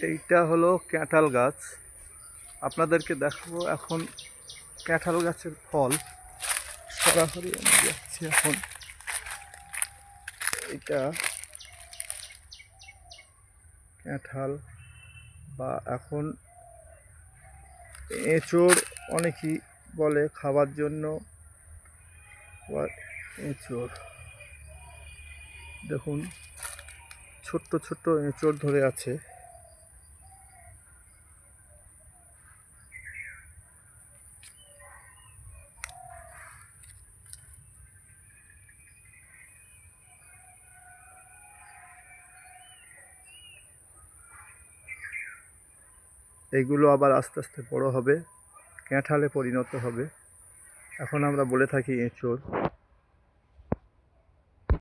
এইটা হলো কাঁঠাল গাছ। আপনাদেরকে দেখাবো এখন কাঁঠাল গাছের ফল। সরাসরি আমি যাচ্ছি এখন। এটা কাঁঠাল, বা এখন এঁচোড় অনেকেই বলে খাবার জন্য। এঁচোড় দেখুন, ছোট্ট ছোট্ট এঁচোড় ধরে আছে। এইগুলো আবার আস্তে আস্তে বড় হবে, কাঁঠালে পরিণত হবে। এখন আমরা বলে থাকি এঁচোড়।